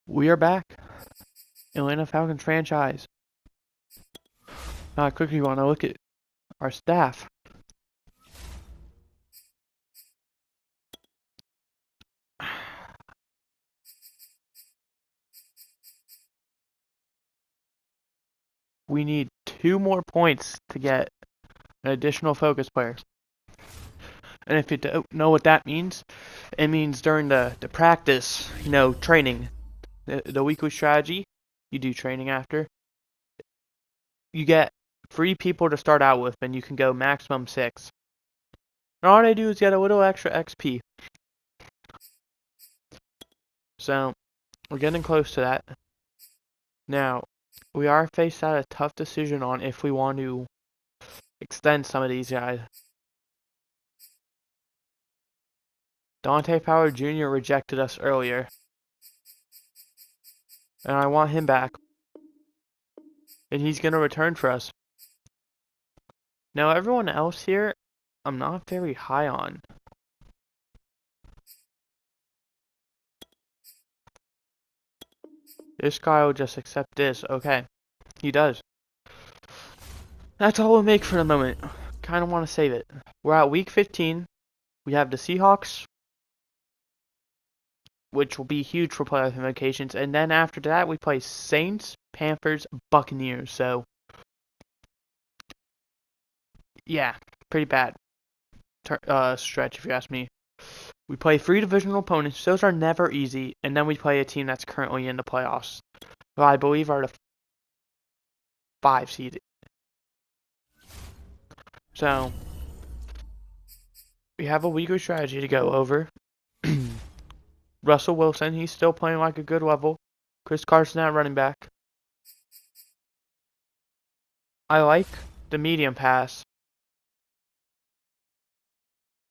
We are back. Atlanta Falcons franchise. Quickly want to look at our staff. We need 2 more points to get an additional focus player. And if you don't know what that means, it means during the practice, training, the weekly strategy, you do training after. You get 3 people to start out with, and you can go maximum 6. And all they do is get a little extra XP. So, we're getting close to that. Now, we are faced at a tough decision on if we want to extend some of these guys. Dante Fowler Jr. rejected us earlier, and I want him back. And he's going to return for us. Now, everyone else here, I'm not very high on. This guy will just accept this. Okay, he does. That's all we'll make for the moment. Kind of want to save it. We're at week 15. We have the Seahawks, which will be huge for playoff implications. And then after that, we play Saints, Panthers, Buccaneers. So, yeah, pretty bad stretch if you ask me. We play 3 divisional opponents. Those are never easy. And then we play a team that's currently in the playoffs, who I believe are the 5 seed. So, we have a weaker strategy to go over. Russell Wilson, he's still playing like a good level. Chris Carson at running back. I like the medium pass.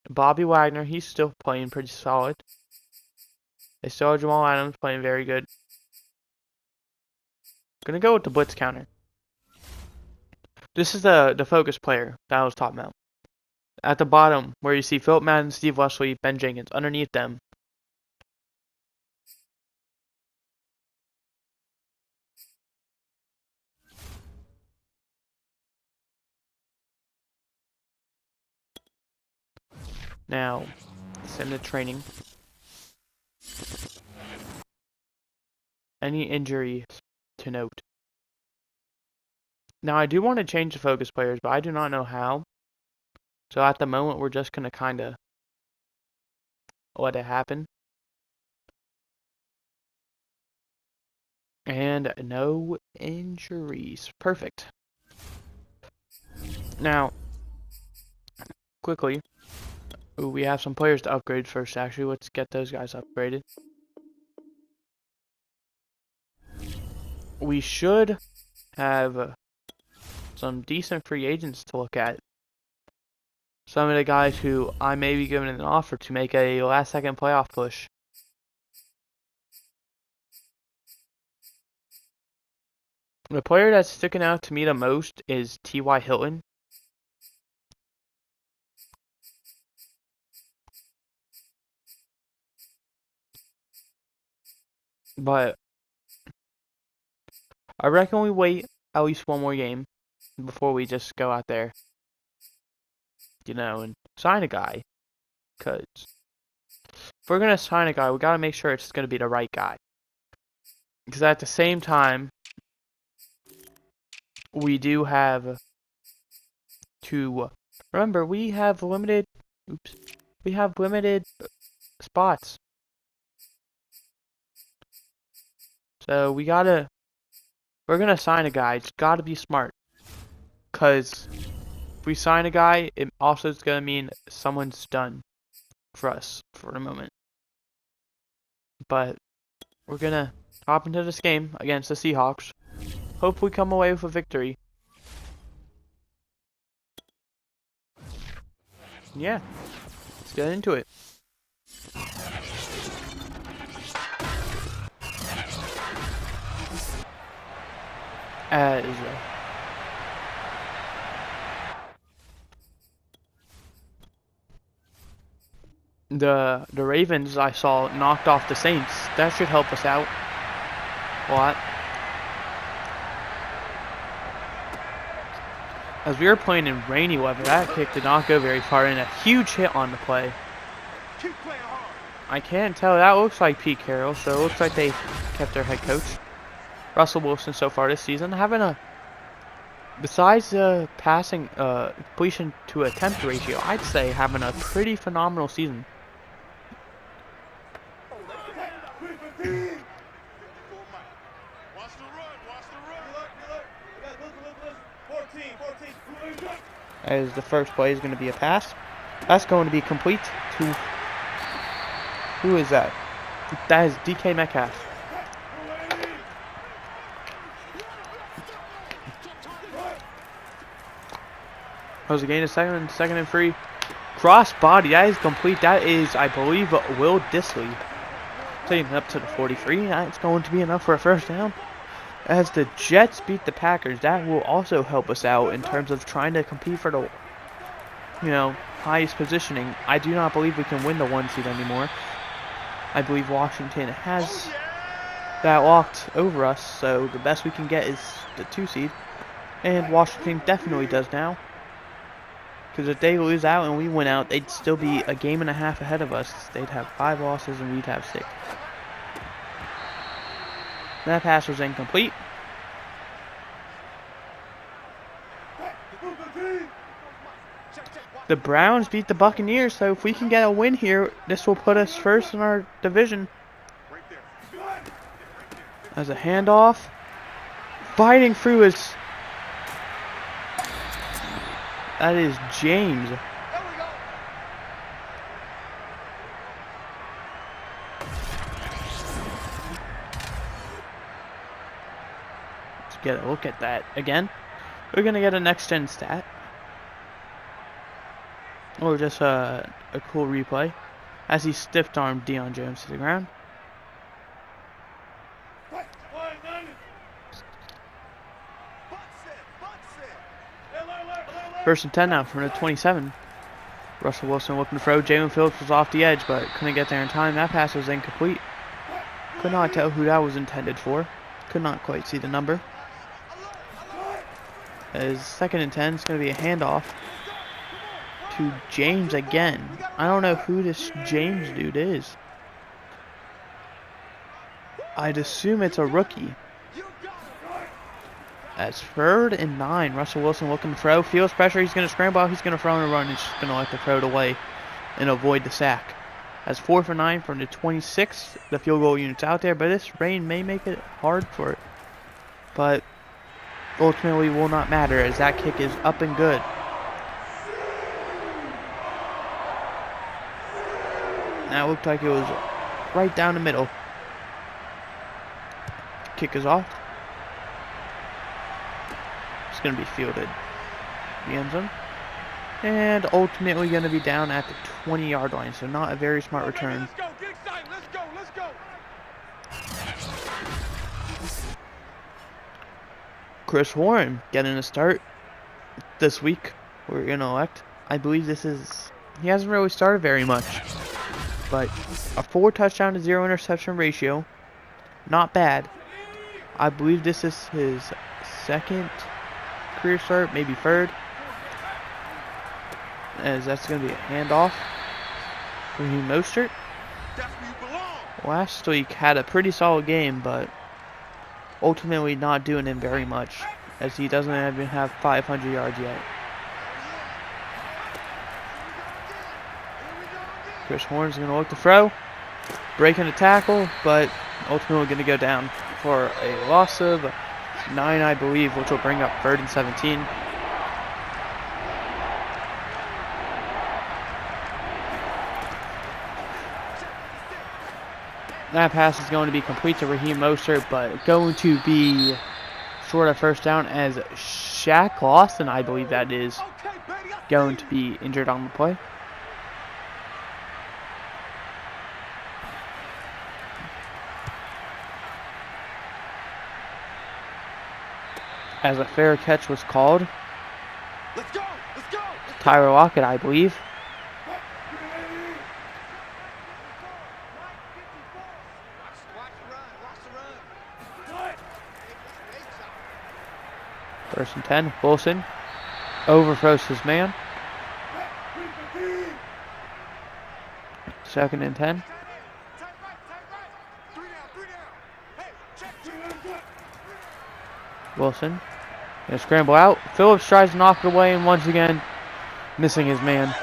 Bobby Wagner, he's still playing pretty solid. They still have Jamal Adams playing very good. Gonna go with the blitz counter. This is the focus player that I was talking about. At the bottom, where you see Philip Madden, Steve Wesley, Ben Jenkins, underneath them. Now, send to training. Any injuries to note. Now, I do want to change the focus players, but I do not know how. So at the moment, we're just going to kind of let it happen. And no injuries. Perfect. Now, quickly, we have some players to upgrade first, actually. Let's get those guys upgraded. We should have some decent free agents to look at. Some of the guys who I may be giving an offer to make a last-second playoff push. The player that's sticking out to me the most is T.Y. Hilton. But I reckon we wait at least one more game before we just go out there, and sign a guy. Because if we're going to sign a guy, we got to make sure it's going to be the right guy. Because at the same time, we do have to remember we have limited spots. So we're gonna sign a guy. It's gotta be smart. Cause if we sign a guy, it also is gonna mean someone's done for us for the moment. But we're gonna hop into this game against the Seahawks. Hope we come away with a victory. Yeah, let's get into it. As the Ravens I saw knocked off the Saints. That should help us out. a lot. As we were playing in rainy weather, that kick did not go very far, and a huge hit on the play. I can't tell. That looks like Pete Carroll, so it looks like they kept their head coach. Russell Wilson so far this season having a, besides the passing completion to attempt ratio, I'd say having a pretty phenomenal season. As the first play is going to be a pass. That's going to be complete to, who is that? That is DK Metcalf. That was a gain of second and 3. Cross body, that is complete. That is, I believe, Will Disley. Taking it up to the 43. That's going to be enough for a first down. As the Jets beat the Packers, that will also help us out in terms of trying to compete for the, highest positioning. I do not believe we can win the 1 seed anymore. I believe Washington has that locked over us, so the best we can get is the 2 seed. And Washington definitely does now. Because if they lose out and we win out, they'd still be a game and a half ahead of us. They'd have 5 losses and we'd have 6. That pass was incomplete. The Browns beat the Buccaneers, so if we can get a win here, this will put us first in our division. As a handoff. Fighting through his... That is James. Let's get a look at that again. We're going to get a next-gen stat. Or just a cool replay. As he stiff-armed Deion Jones to the ground. First and 10 now from the 27. Russell Wilson looking to throw. Jalen Phillips was off the edge, but couldn't get there in time. That pass was incomplete. Could not tell who that was intended for. Could not quite see the number. As second and 10, it's going to be a handoff to James again. I don't know who this James dude is. I'd assume it's a rookie. That's 3rd and 9. Russell Wilson looking to throw. Feels pressure. He's going to scramble. He's going to throw and run. He's just going to let the throw it away and avoid the sack. That's 4 for 9 from the 26. The field goal unit's out there, but this rain may make it hard for it. But ultimately will not matter as that kick is up and good. That looked like it was right down the middle. Kick is off. It's going to be fielded. The end zone. And ultimately going to be down at the 20-yard line. So not a very smart return. Let's go. Get excited. Let's go. Chris Warren getting a start this week. We're going to elect. I believe this is... He hasn't really started very much. But a 4 touchdown to 0 interception ratio. Not bad. I believe this is his 2nd career start, maybe 3rd. As that's going to be a handoff for Raheem Mostert. Last week had a pretty solid game, but ultimately not doing him very much, as he doesn't even have 500 yards yet. Chris Horn's going to look to throw, breaking a tackle, but ultimately going to go down for a loss of 9, I believe, which will bring up 3rd and 17. That pass is going to be complete to Raheem Mostert, but going to be short of first down as Shaq Lawson, I believe that is, going to be injured on the play. As a fair catch was called. Let's go. Tyler Lockett, I believe. First and 10. Wilson overthrows his man. Second and 10. Wilson gonna scramble out. Phillips tries to knock it away, and once again missing his man.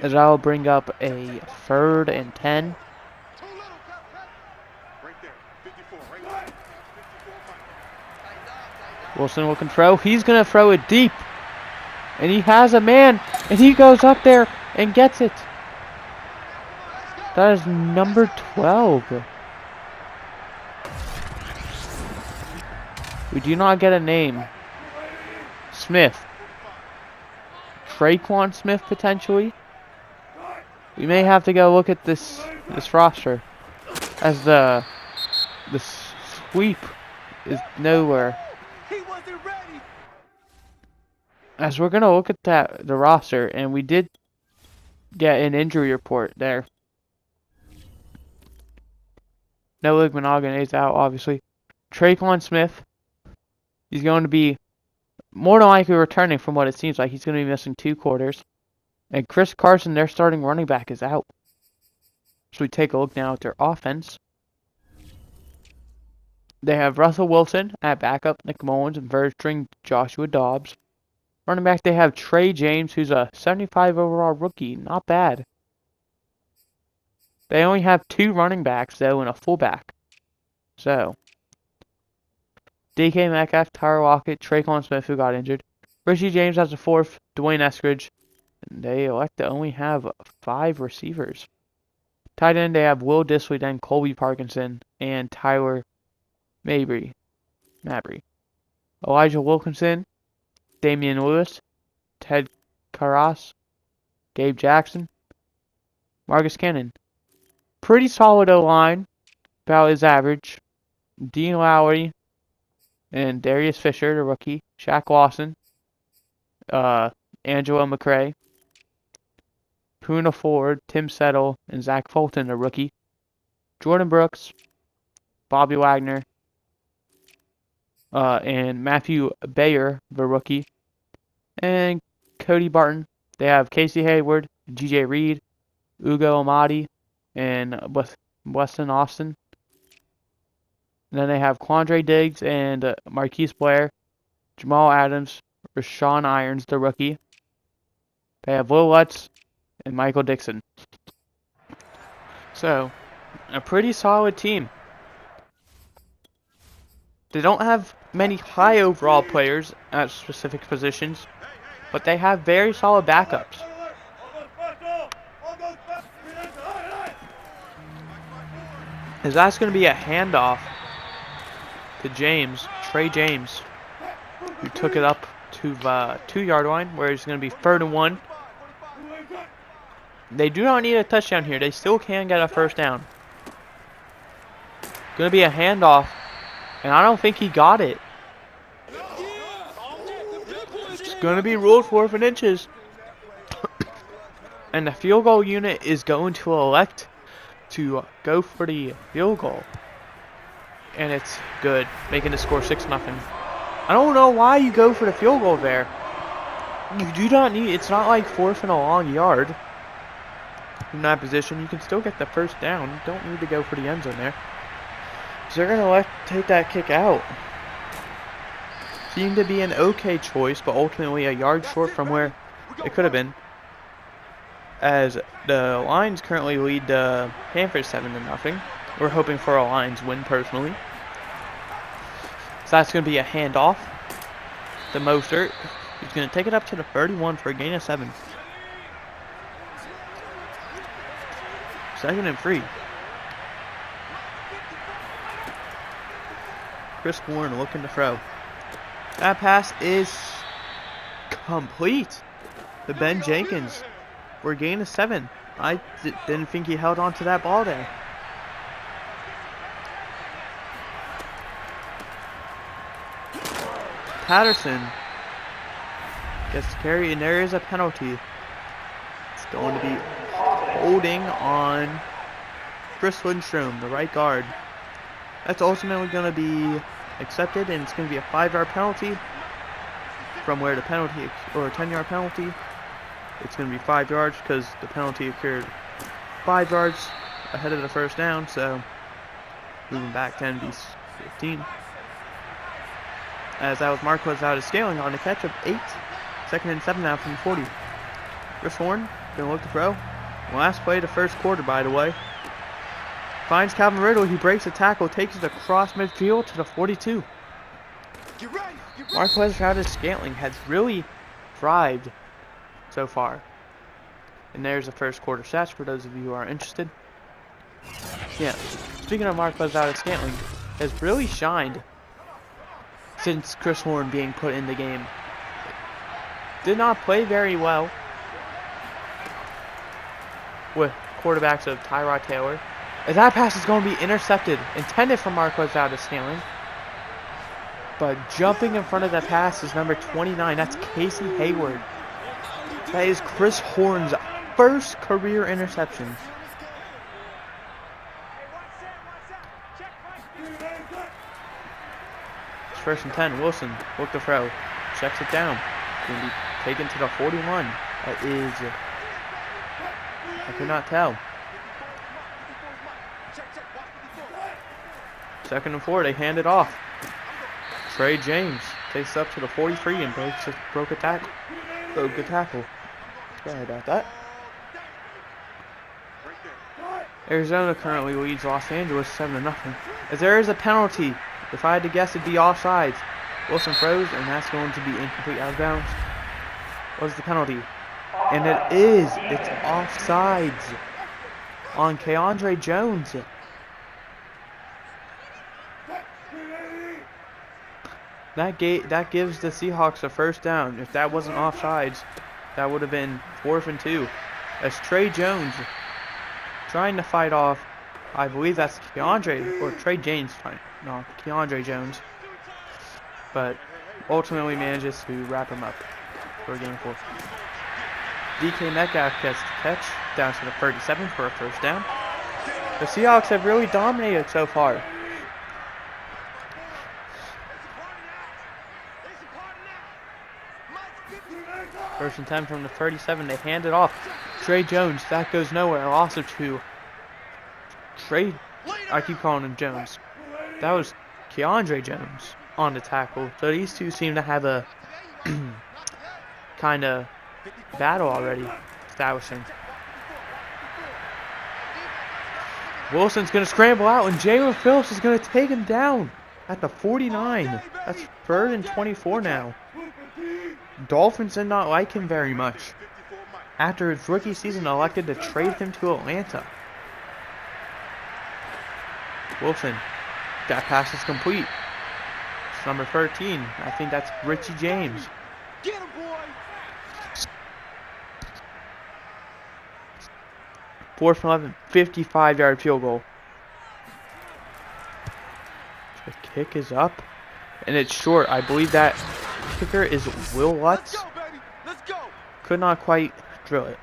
As I'll bring up a third and 10. Wilson looking throw. He's gonna throw it deep, and he has a man, and he goes up there and gets it. That is number 12. We do not get a name. Smith. Trey Kwan Smith potentially. We may have to go look at this roster, as the sweep is nowhere. As we're gonna look at the roster, and we did get an injury report there. No Lig Monogany is out, obviously. Traquan Smith, he's going to be more than likely returning from what it seems like. He's going to be missing 2 quarters. And Chris Carson, their starting running back, is out. So we take a look now at their offense. They have Russell Wilson at backup, Nick Mullins, and third string Joshua Dobbs. Running back, they have Trey James, who's a 75 overall rookie. Not bad. They only have 2 running backs, though, and a fullback. So, DK Metcalf, Tyler Lockett, Traquan Smith, who got injured. Richie James has a 4th, Dwayne Eskridge. And they elect to only have 5 receivers. Tight end, they have Will Dissly, then Colby Parkinson, and Tyler Mabry. Elijah Wilkinson, Damian Lewis, Ted Karras, Gabe Jackson, Marcus Cannon. Pretty solid O-line, about his average. Dean Lowry and Darius Fisher, the rookie. Shaq Lawson, Angelo McCray, Poona Ford, Tim Settle, and Zach Fulton, the rookie. Jordan Brooks, Bobby Wagner, and Matthew Bayer, the rookie. And Cody Barton. They have Casey Hayward, G.J. Reed, Ugo Amadi, and Weston Austin. And then they have Quandre Diggs and Marquise Blair, Jamal Adams, Rashawn Irons, the rookie. They have Will Lutz and Michael Dixon. So, a pretty solid team. They don't have many high overall players at specific positions, but they have very solid backups. As that's going to be a handoff to Trey James, who took it up to the 2-yard line, where it's going to be 3rd and 1. They do not need a touchdown here. They still can get a first down. Going to be a handoff, and I don't think he got it. It's going to be ruled 4th inches. And the field goal unit is going to elect to go for the field goal. And it's good, making the score 6-0. I don't know why you go for the field goal there. You do not need, it's not like 4th and a long yard. In that position, you can still get the first down. You don't need to go for the end zone there. So they're going to take that kick out. Seemed to be an okay choice, but ultimately a yard short from where it could have been. As the Lions currently lead the Panthers 7-0. We're hoping for a Lions win personally. So that's going to be a handoff to Mostert. He's going to take it up to the 31 for a gain of 7. 2nd and 3. Chris Warren looking to throw. That pass is complete to Ben Jenkins for a gain of 7. I didn't think he held on to that ball there. Patterson gets to carry, and there is a penalty. It's going to be holding on Chris Lindstrom, the right guard. That's ultimately going to be accepted, and it's going to be a 5-yard penalty. From where the penalty, or a 10-yard penalty, it's going to be 5 yards because the penalty occurred 5 yards ahead of the first down, so moving back 10 to 15. As that was Marquez out of scaling on a catch of 8. 2nd and 7 now from the 40. Chris Horn going to look to throw. Last play of the first quarter, by the way. Finds Calvin Riddle. He breaks the tackle, takes it across midfield to the 42. Marquez out of scaling has really thrived so far. And there's the first quarter stats for those of you who are interested. Yeah, speaking of Marquez out of scaling, has really shined since Chris Horn being put in the game. Did not play very well with quarterbacks of Tyrod Taylor. And that pass is going to be intercepted, intended for Marquez out of scaling. But jumping in front of that pass is number 29. That's Casey Hayward. That is Chris Horn's first career interception. It's 1st and 10. Wilson, look to throw. Checks it down. Going to be taken to the 41. That is... I could not tell. 2nd and 4. They hand it off. Trey James takes up to the 43 and broke a tackle. Sorry about that. Arizona currently leads Los Angeles 7-0. As there is a penalty, if I had to guess, it'd be offsides. Wilson throws, and that's going to be incomplete out of bounds. What's the penalty? And it is. It's offsides on Keandre Jones. That gives the Seahawks a first down. If that wasn't offsides, that would have been 4th and 2. As Trey Jones trying to fight off, I believe that's Keandre, or Trey James, no, Keandre Jones. But ultimately manages to wrap him up for a game 4. DK Metcalf gets the catch down to the 37 for a first down. The Seahawks have really dominated so far. First and 10 from the 37. They hand it off. Trey Jones. That goes nowhere. Loss of 2. Trey. I keep calling him Jones. That was Keandre Jones on the tackle. So these two seem to have a kind of battle already establishing. Wilson's going to scramble out, and Jalen Phillips is going to take him down at the 49. That's 3rd and 24 now. Dolphins did not like him very much after his rookie season, elected to trade him to Atlanta. Wilson, that pass is complete. It's number 13. I think that's Richie James. Get him, boy. 4th and 11, 55-yard field goal. The kick is up, and it's short. I believe that kicker is Will Lutz. Let's go, baby. Let's go. Could not quite drill it.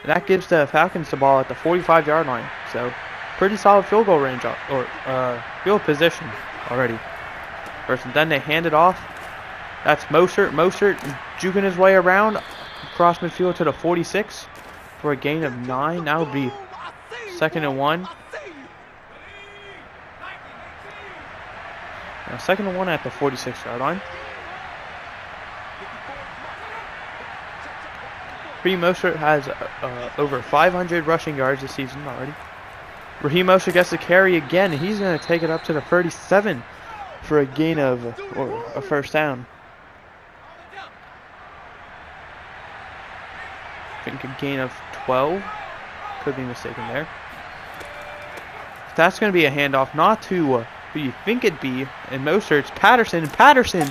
And that gives the Falcons the ball at the 45-yard line. So, pretty solid field goal range, or field position already. 1st and 10, they hand it off. That's Mostert. Mostert juking his way around across midfield to the 46 for a gain of 9. That would be 2nd and 1. Now 2nd and 1 at the 46-yard line. Raheem Mostert has over 500 rushing yards this season already. Raheem Mostert gets the carry again. He's going to take it up to the 37 for a gain of, or a first down. I think a gain of 12. Could be mistaken there. That's going to be a handoff, not to who you think it'd be. And Mostert's Patterson. Patterson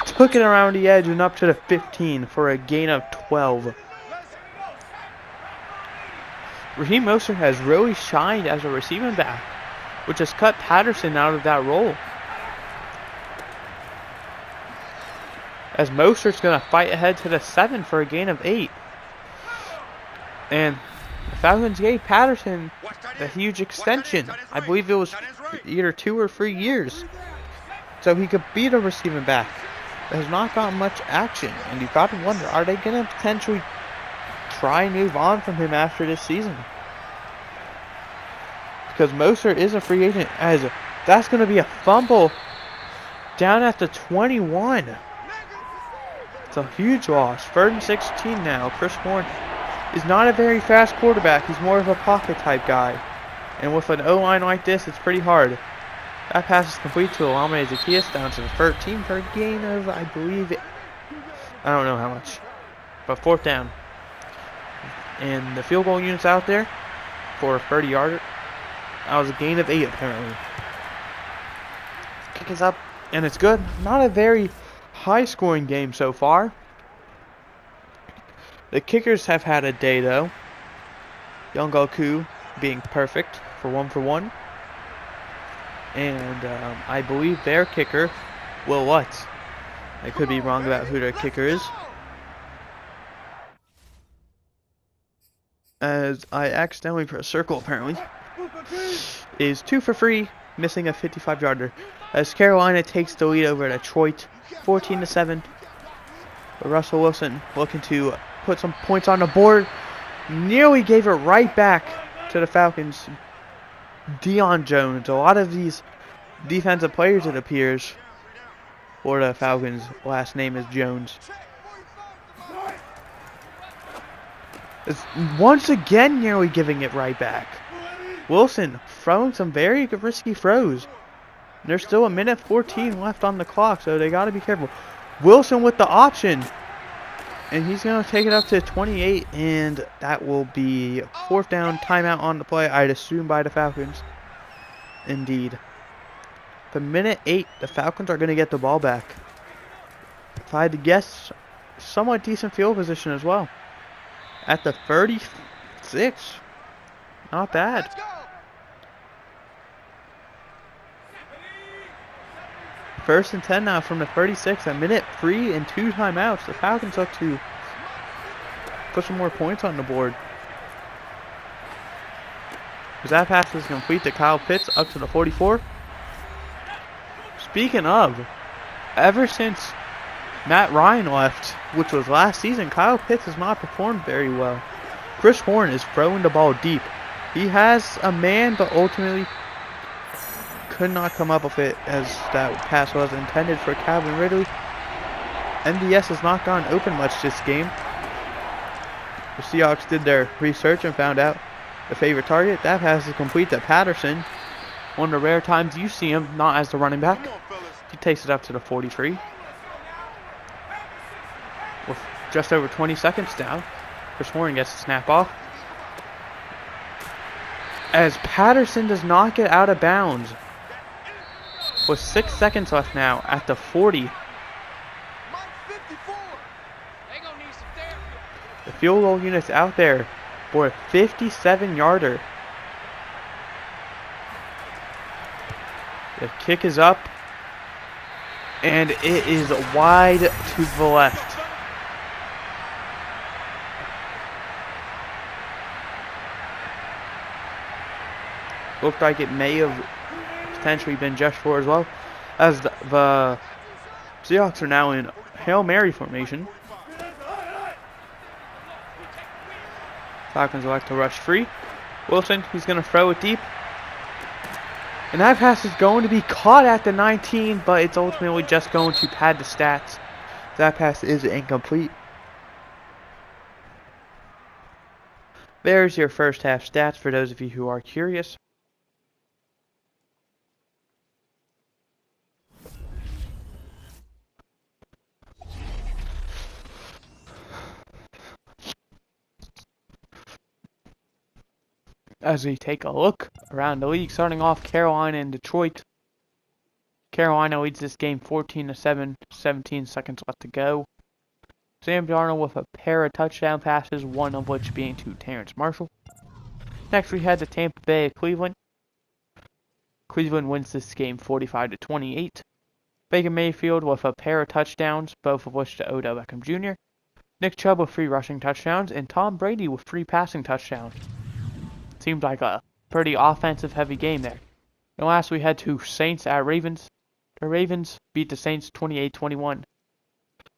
took it around the edge and up to the 15 for a gain of 12. Raheem Mostert has really shined as a receiving back, which has cut Patterson out of that role. As Mostert's going to fight ahead to the 7 for a gain of 8. And the Falcons gave Patterson a huge extension. I believe it was either 2 or 3 years. so he could beat a receiving back that has not gotten much action. And you've got to wonder, are they going to potentially try and move on from him after this season? Because Mostert is a free agent, as that's going to be a fumble down at the 21. It's a huge loss. 3rd and 16 now. Chris Kwan is not a very fast quarterback. He's more of a pocket type guy. And with an O-line like this, it's pretty hard. That pass is complete to Alame Zacchaeus down to the 13 for a gain of, I believe, I don't know how much. But 4th down. And the field goal unit's out there for a 30-yarder. That was a gain of 8 apparently. Kick is up and it's good. Not a very high-scoring game so far. The kickers have had a day though. Young Goku being perfect for 1 for 1. And I believe their kicker, Will Lutz. I could be wrong about who their kicker is. As I accidentally pressed circle apparently. Is 2 for 3, missing a 55-yarder. As Carolina takes the lead over Detroit, 14-7. Russell Wilson looking to put some points on the board. Nearly gave it right back to the Falcons. Deion Jones. A lot of these defensive players, it appears, for the Falcons, last name is Jones. It's once again nearly giving it right back. Wilson throwing some very risky throws. There's still 1:14 left on the clock, so they got to be careful. Wilson with the option. And he's going to take it up to 28, and that will be 4th down, timeout on the play, I'd assume, by the Falcons. Indeed. The 1:08, the Falcons are going to get the ball back. If I had to guess, somewhat decent field position as well. At the 36. Not bad. First and 10 now from the 36. A 1:03 and 2 timeouts. The Falcons look to put some more points on the board. As that pass is complete to Kyle Pitts up to the 44. Speaking of, ever since Matt Ryan left, which was last season, Kyle Pitts has not performed very well. Chris Horn is throwing the ball deep. He has a man, but ultimately could not come up with it as that pass was intended for Calvin Ridley. MVS has not gone open much this game. The Seahawks did their research and found out the favorite target. That pass is complete to Patterson. One of the rare times you see him not as the running back. He takes it up to the 43. With just over 20 seconds down, Chris Horn gets the snap off. As Patterson does not get out of bounds. With 6 seconds left now at the 40. The field goal unit's out there for a 57-yarder. The kick is up. And it is wide to the left. Looked like it may have potentially been just for as well. As the Seahawks are now in Hail Mary formation. Falcons like to rush free. Wilson, he's going to throw it deep. And that pass is going to be caught at the 19, but it's ultimately just going to pad the stats. That pass is incomplete. There's your first half stats for those of you who are curious. As we take a look around the league, starting off Carolina and Detroit. Carolina leads this game 14-7, 17 seconds left to go. Sam Darnold with a pair of touchdown passes, one of which being to Terrence Marshall. Next we had the Tampa Bay at Cleveland. Cleveland wins this game 45-28. Baker Mayfield with a pair of touchdowns, both of which to Odell Beckham Jr. Nick Chubb with 3 rushing touchdowns, and Tom Brady with 3 passing touchdowns. Seemed like a pretty offensive heavy game there. And last we had 2 Saints at Ravens. The Ravens beat the Saints 28-21.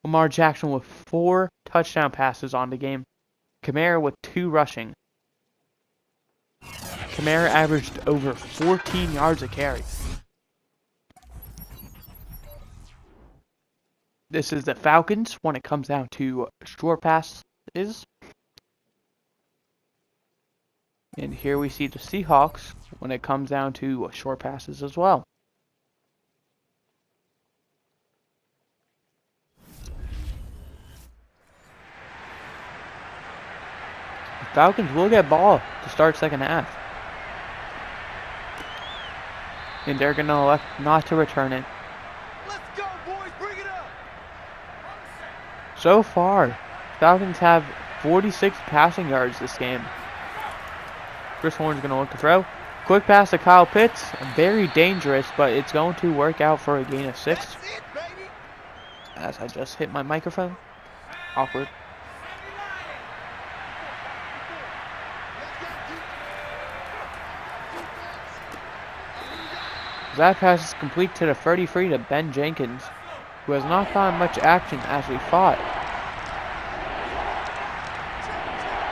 Lamar Jackson with 4 touchdown passes on the game. Kamara with 2 rushing. Kamara averaged over 14 yards a carry. This is the Falcons when it comes down to short passes. And here we see the Seahawks when it comes down to short passes as well. The Falcons will get ball to start second half. And they're going to elect not to return it. Let's go, boys. Bring it up. So far, Falcons have 46 passing yards this game. Chris Horn's going to look to throw. Quick pass to Kyle Pitts. Very dangerous, but it's going to work out for a gain of 6. That's it, baby. As I just hit my microphone. Awkward. That pass is complete to the 33 to Ben Jenkins, who has not gotten much action as we fought.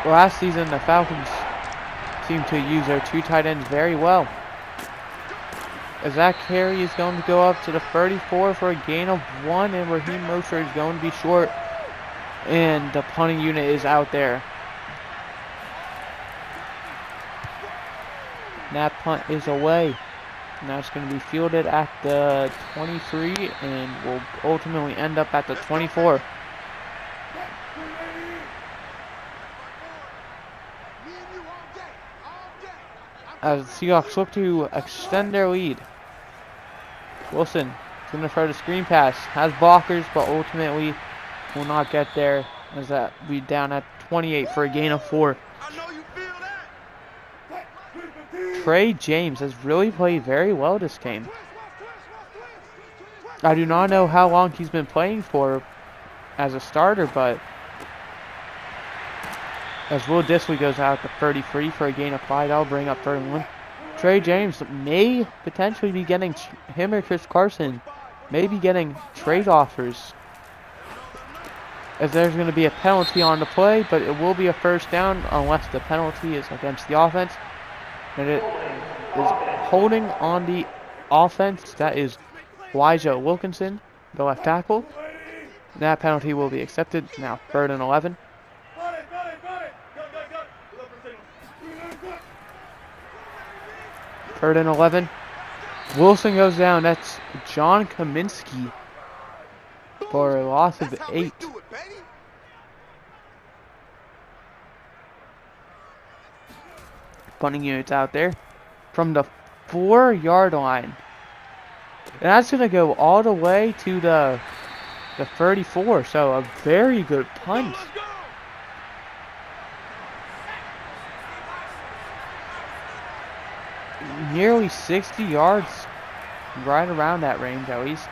Last season, the Falcons seemed to use their 2 tight ends very well. As that carry is going to go up to the 34 for a gain of 1, and Raheem Mostert is going to be short, and the punting unit is out there. That punt is away. Now it's going to be fielded at the 23 and will ultimately end up at the 24. As the Seahawks look to extend their lead. Wilson is going to throw the screen pass. Has blockers, but ultimately will not get there. As that we down at 28 for a gain of 4. I know you feel that. Trey James has really played very well this game. I do not know how long he's been playing for as a starter, but as Will Disley goes out to 33 for a gain of 5, that'll bring up 31. Trey James may potentially be getting him or Chris Carson, may be getting trade offers, as there's going to be a penalty on the play, but it will be a first down unless the penalty is against the offense. And it is holding on the offense. That is Elijah Wilkinson, the left tackle. That penalty will be accepted. Now 3rd and 11. 3rd and 11. Wilson goes down. That's John Kaminsky for a loss of 8. Punting units out there from the 4-yard line. And that's going to go all the way to the 34. So a very good punt. Nearly 60 yards. Right around that range at least.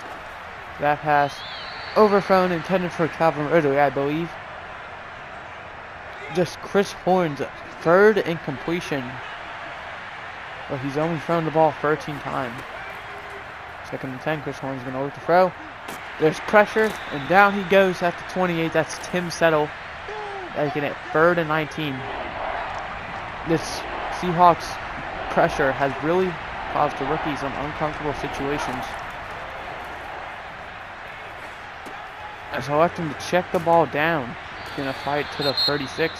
That pass overthrown, intended for Calvin Ridley, I believe. Just Chris Horn's 3rd incompletion. But he's only thrown the ball 13 times. 2nd and 10. Chris Horn's going to look to throw. There's pressure, and down he goes at the 28. That's Tim Settle. Making it 3rd and 19. This Seahawks pressure has really caused the rookies some uncomfortable situations. As electing to check the ball down. He's going to fight to the 36.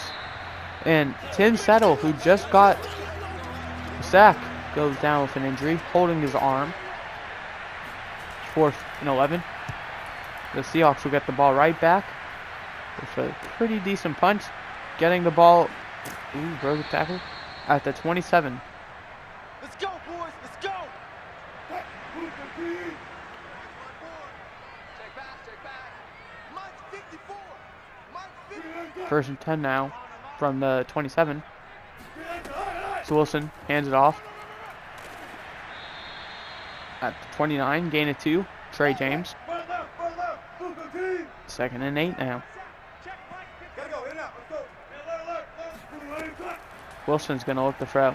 And Tim Settle, who just got a sack, goes down with an injury, holding his arm. 4th and 11. The Seahawks will get the ball right back with a pretty decent punt. Getting the ball, broke the tackle, at the 27. Let's go, boys. Let's go. Check back. Mike 54. Mike 54. 1st and 10 now from the 27. So Wilson hands it off. At the 29, gain of 2. Trey James. 2nd and 8 now. Wilson's going to look to throw.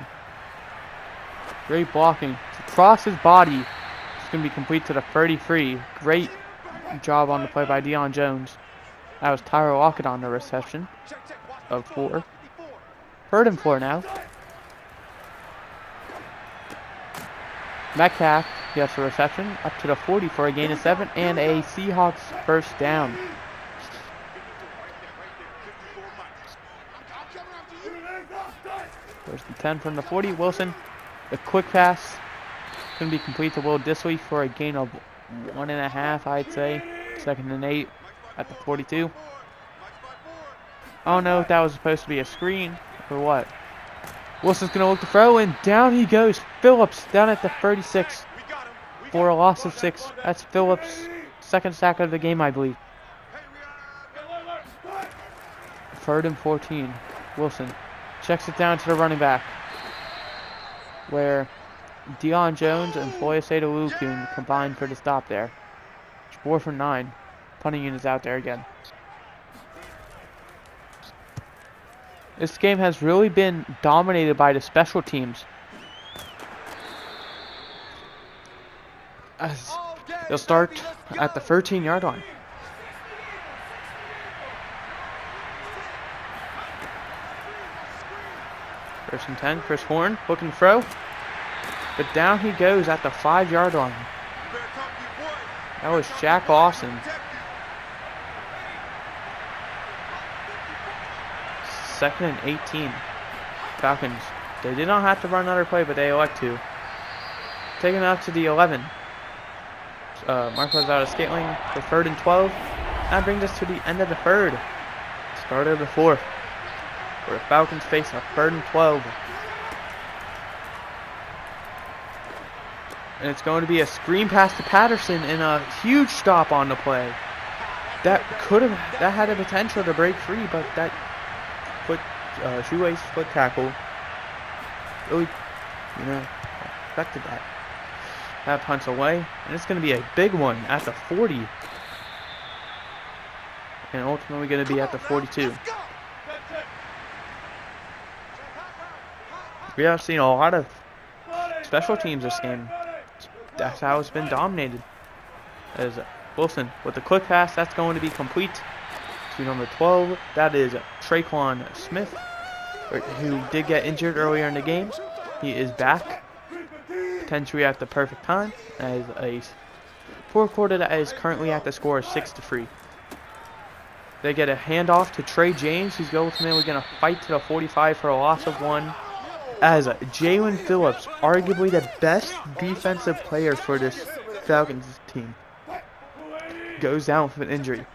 Great blocking. Across his body. going to be complete to the 33. Great job on the play by Deion Jones. That was Tyler Lockett on the reception of 4. 3rd and 4 now. Metcalf gets the reception up to the 40 for a gain of 7 and a Seahawks first down. There's the 10 from the 40. Wilson, the quick pass, going to be complete to Will Disley for a gain of 1.5, I'd say. 2nd and 8 at the 42. I don't know if that was supposed to be a screen or what. Wilson's going to look to throw, and down he goes. Phillips down at the 36 for a loss of 6. That's Phillips' 2nd sack of the game, I believe. 3rd and 14. Wilson checks it down to the running back, where Deion Jones and Foyesade Olukun combined for the stop there. 4 for 9. Punting unit is out there again. This game has really been dominated by the special teams, as they'll start at the 13-yard line. First and 10, Chris Horn looking to throw, but down he goes at the 5-yard line. That was Jack Lawson. 2nd and 18. Falcons. They did not have to run another play, but they elect to. Taking it up to the 11. Marcos out of Scantling for 3rd and 12. That brings us to the end of the 3rd. Start of the 4th. Where the Falcons face a 3rd and 12. And it's going to be a screen pass to Patterson and a huge stop on the play. That had the potential to break free, but that shoelace foot tackle really, affected that. That punts away, and it's going to be a big one at the 40. And ultimately going to be at the 42. We have seen a lot of special teams this game. That's how it's been dominated. As Wilson with the quick pass, that's going to be complete to number 12. That is Trey Kwan Smith, who did get injured earlier in the game. He is back, potentially at the perfect time, as a 4th quarter that is currently at the score of 6-3. They get a handoff to Trey James, who's ultimately going to fight to the 45 for a loss of 1. As Jalen Phillips, arguably the best defensive player for this Falcons team, goes down with an injury.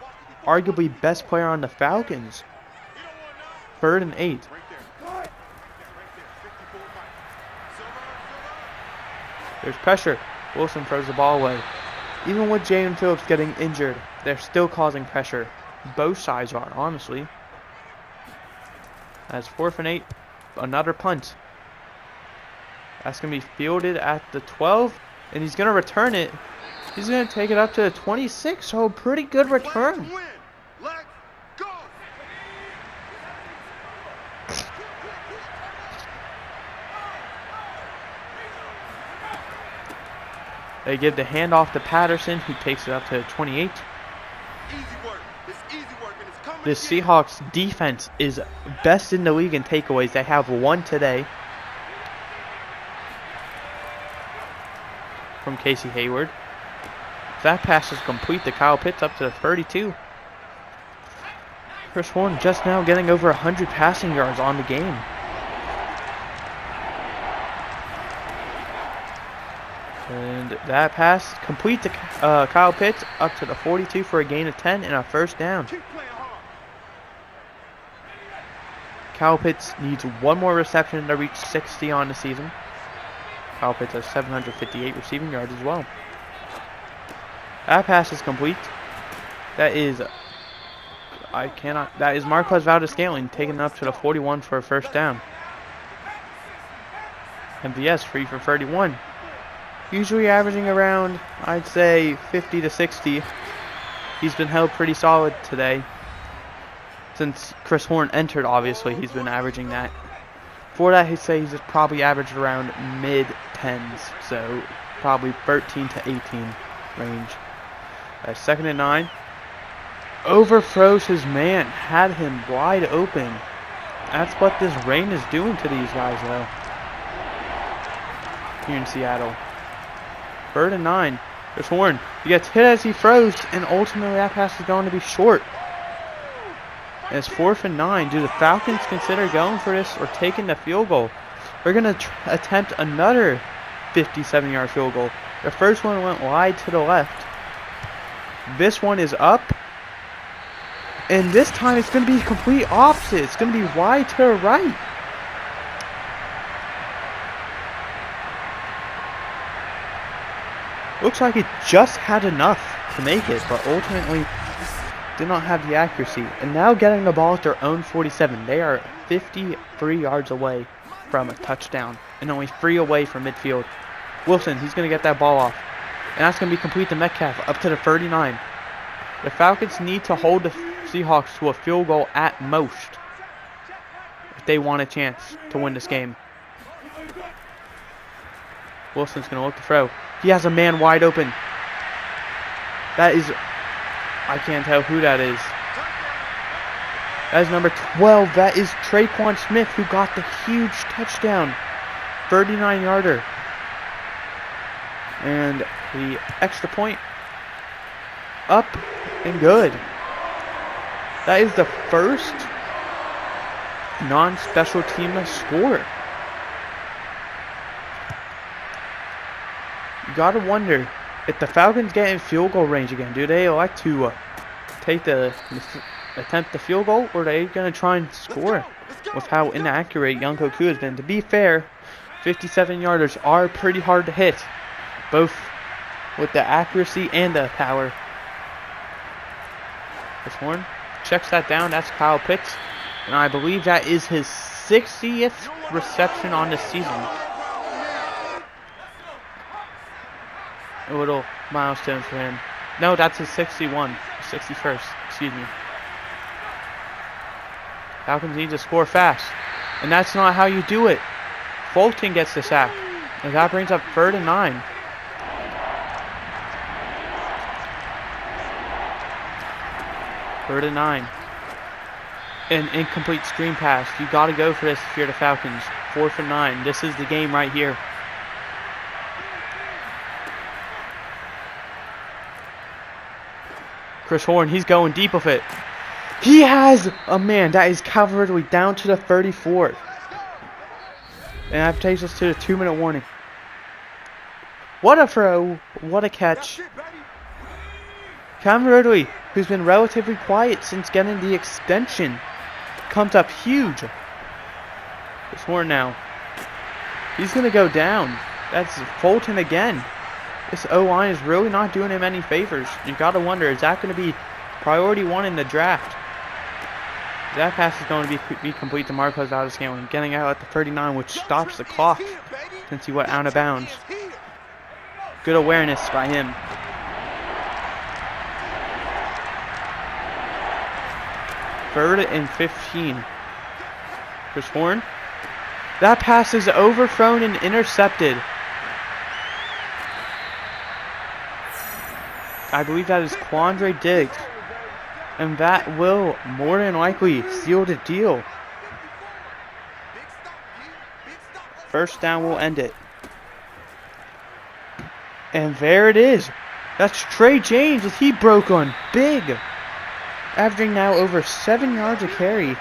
Arguably best player on the Falcons. 3rd and 8. There's pressure. Wilson throws the ball away. Even with Jalen Phillips getting injured, they're still causing pressure. Both sides are, honestly. That's 4th and 8. Another punt. That's going to be fielded at the 12, and he's going to return it. He's going to take it up to the 26, so pretty good return. Let's go. They give the handoff to Patterson, who takes it up to the 28. Easy work. It's easy work, and it's coming. The Seahawks defense is best in the league in takeaways. They have 1 today from Casey Hayward. That pass is complete to Kyle Pitts up to the 32. Chris Horn just now getting over 100 passing yards on the game. And that pass complete to Kyle Pitts up to the 42 for a gain of 10 and a first down. Keep playing hard. Kyle Pitts needs 1 more reception to reach 60 on the season. Kyle Pitts has 758 receiving yards as well. That pass is complete. That is Marquez Valdez-Scantling taking it up to the 41 for a first down. MVS 3 for 31. Usually averaging around, I'd say, 50 to 60. He's been held pretty solid today. Since Chris Horn entered, obviously, he's been averaging that. For that, he'd say he's probably averaged around mid-10s. So, probably 13 to 18 range. 2nd and 9. Overthrows his man. Had him wide open. That's what this rain is doing to these guys, though. Here in Seattle. 3rd and 9. There's Horn. He gets hit as he throws, and ultimately that pass is going to be short. And it's 4th and 9. Do the Falcons consider going for this or taking the field goal? We're going to attempt another 57-yard field goal. The first one went wide to the left. This one is up. And this time it's going to be complete opposite. It's going to be wide to the right. Looks like it just had enough to make it, but ultimately did not have the accuracy. And now getting the ball at their own 47. They are 53 yards away from a touchdown and only 3 away from midfield. Wilson, he's going to get that ball off. And that's going to be complete to Metcalf up to the 39. The Falcons need to hold the Seahawks to a field goal at most if they want a chance to win this game. Wilson's going to look to throw. He has a man wide open. That is, I can't tell who that is. That is number 12. That is Trey Kwan Smith, who got the huge touchdown. 39-yarder. And the extra point up and good. That is the first non-special team score. You gotta wonder if the Falcons get in field goal range again. Do they elect to attempt the field goal, or are they gonna try and score with how inaccurate Young Koku has been? To be fair, 57-yarders are pretty hard to hit, both with the accuracy and the power. This Horn checks that down. That's Kyle Pitts, and I believe that is his 60th reception on the season. A little milestone for him. No, that's his 61st, excuse me. Falcons need to score fast, and that's not how you do it. Fulton gets the sack, and that brings up 3rd and 9. Third and 9. An incomplete screen pass. You got to go for this if you're the Falcons. 4th and 9. This is the game right here. Chris Horn, he's going deep with it. He has a man. That is Calvary down to the 34. And that takes us to the 2-minute warning. What a throw. What a catch. Calvin Ridley, who's been relatively quiet since getting the extension, comes up huge. This Horn now. He's going to go down. That's Fulton again. This O-line is really not doing him any favors. You got to wonder, is that going to be priority 1 in the draft? That pass is going to be complete to Marcos Valdez-Scantling, getting out at the 39, which stops the clock since he went out of bounds. Good awareness by him. Third and 15. Chris Horn. That pass is overthrown and intercepted. I believe that is Quandre Diggs. And that will more than likely seal the deal. First down will end it. And there it is. That's Trey James as he broke on big. Averaging now over 7 yards a carry.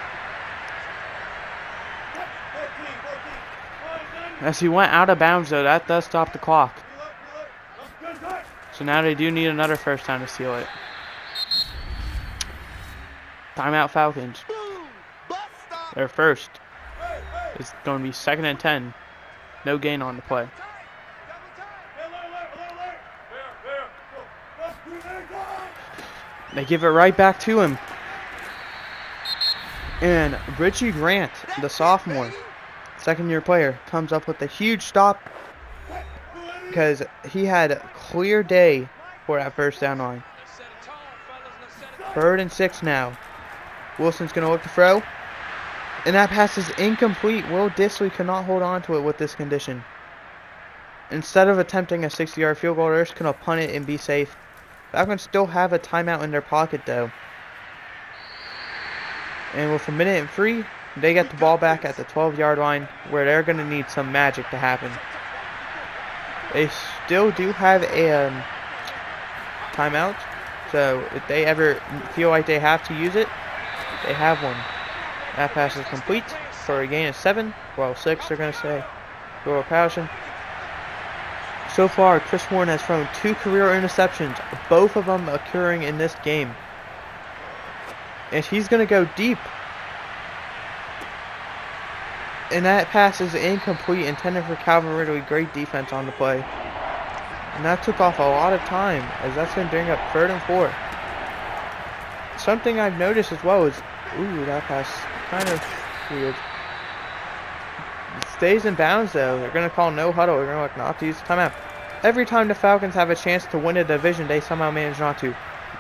As he went out of bounds though, that does stop the clock. So now they do need another first down to seal it. Timeout Falcons. Their first is going to be 2nd and 10. No gain on the play. They give it right back to him. And Richie Grant, the sophomore, 2nd-year player, comes up with a huge stop because he had a clear day for that first down line. 3rd and 6 now. Wilson's going to look to throw. And that pass is incomplete. Will Dissly cannot hold on to it with this condition. Instead of attempting a 60-yard field goal, they're just going to punt it and be safe. Falcons still have a timeout in their pocket, though. And with a minute and 3, they get the ball back at the 12-yard line, where they're going to need some magic to happen. They still do have a timeout, so if they ever feel like they have to use it, they have one. That pass is complete for a gain of 7. Well, 6, they're going to say. Go Patterson. So far, Chris Warren has thrown 2 career interceptions, both of them occurring in this game. And he's going to go deep. And that pass is incomplete, intended for Calvin Ridley. Great defense on the play. And that took off a lot of time, as that's going to bring up 3rd and 4. Something I've noticed as well is, ooh, that pass kind of weird. It stays in bounds though. They're going to call no huddle. They're going to look not to use the timeout. Every time the Falcons have a chance to win a division, they somehow manage not to.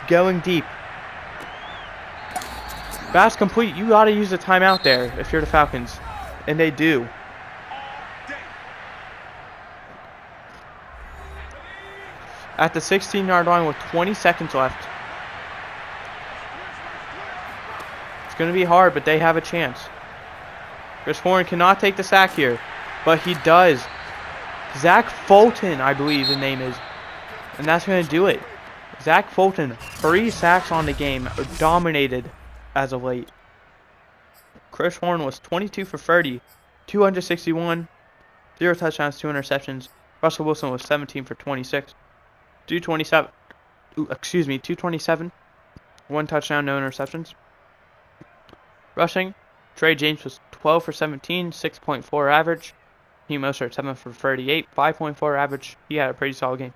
Going deep. That's complete. You got to use the timeout there if you're the Falcons. And they do. At the 16-yard line with 20 seconds left. It's going to be hard, but they have a chance. Chris Horn cannot take the sack here, but he does. Zach Fulton, I believe the name is. And that's going to do it. Zach Fulton, 3 sacks on the game, dominated as of late. Chris Horn was 22 for 30, 261, 0 touchdowns, 2 interceptions. Russell Wilson was 17 for 26, 227, 1 touchdown, no interceptions. Rushing, Trey James was 12 for 17, 6.4 average. He Mostert 7 for 38, 5.4 average. He had a pretty solid game.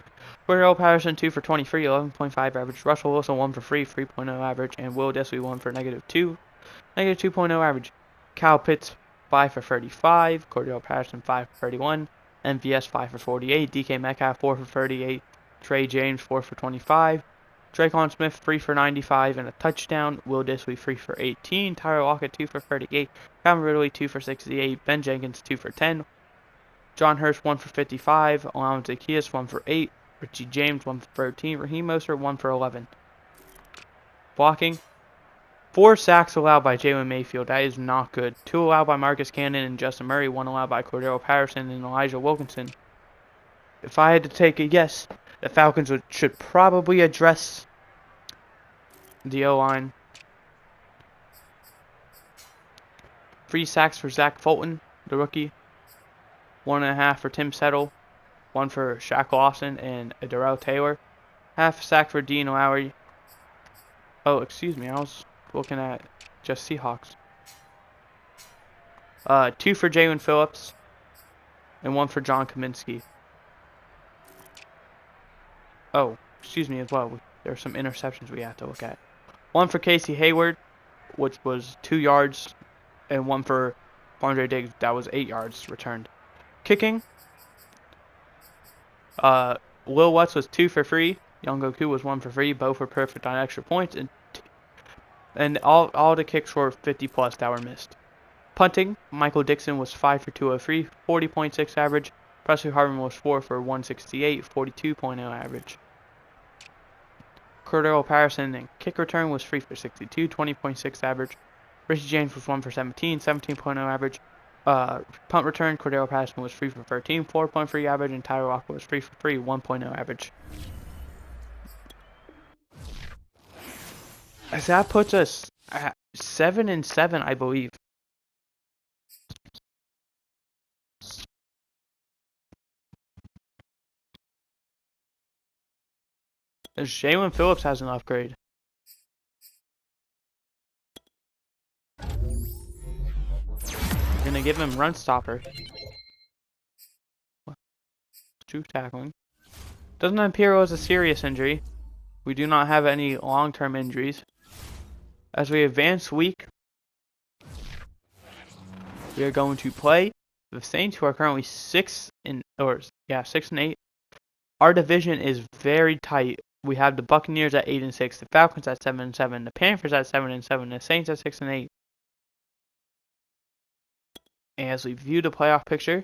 Cordell Patterson 2 for 23, 11.5 average. Russell Wilson 1 for 3, 3.0 average, and Will Disley 1 for -2, -2.0 average. Kyle Pitts 5 for 35, Cordell Patterson 5 for 31, MVS 5 for 48, DK Metcalf 4 for 38, Trey James 4 for 25, Traquan Smith 3 for 95 and a touchdown, Will Disley 3 for 18, Tyler Lockett 2 for 38, Calvin Ridley 2 for 68, Ben Jenkins 2 for 10, John Hurst 1 for 55, Alon Zacchaeus 1 for 8, Richie James 1 for 13, Raheem Mostert 1 for 11. Blocking, 4 sacks allowed by Jalen Mayfield. That is not good. 2 allowed by Marcus Cannon and Justin Murray. 1 allowed by Cordell Patterson and Elijah Wilkinson. If I had to take a guess, the Falcons should probably address the O-line. 3 sacks for Zach Fulton, the rookie. 1.5 for Tim Settle. 1 for Shaq Lawson and Darrell Taylor. Half sack for Dean Lowry. Oh, excuse me. I was looking at just Seahawks. 2 for Jalen Phillips. And 1 for John Kaminsky. Oh, excuse me as well. There are some interceptions we have to look at. 1 for Casey Hayward, which was 2 yards. And 1 for Andre Diggs, that was 8 yards returned. Kicking. Will Watts was 2 for 3. Young Goku was 1 for 3. Both were perfect on extra points. And all the kicks were 50 plus that were missed. Punting, Michael Dixon was 5 for 203, 40.6 average. Presley Harvin was 4 for 168, 42.0 average. Cordell Patterson and kick return was 3 for 62, 20.6 average. Richie James was 1 for 17, 17.0 average. Punt return, Cordell Patterson was 3 for 13, 4.3 average, and Tyler Lockett was 3 for 3, 1.0 average. As that puts us at 7-7, I believe. As Jalen Phillips has an upgrade. Gonna give him run stopper. 2 tackling. Doesn't appear it was a serious injury. We do not have any long-term injuries. As we advance week, we are going to play the Saints, who are currently 6 and 8. Our division is very tight. We have the Buccaneers at 8 and 6, the Falcons at 7 and 7, the Panthers at 7 and 7, the Saints at 6 and 8. And as we view the playoff picture,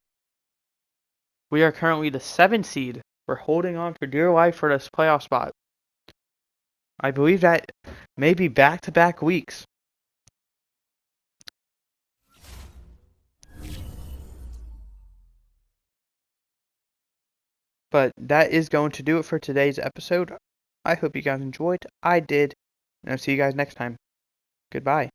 We are currently the 7th seed. We're holding on for dear life for this playoff spot. I believe that may be back-to-back weeks. But that is going to do it for today's episode. I hope you guys enjoyed. I did. And I'll see you guys next time. Goodbye.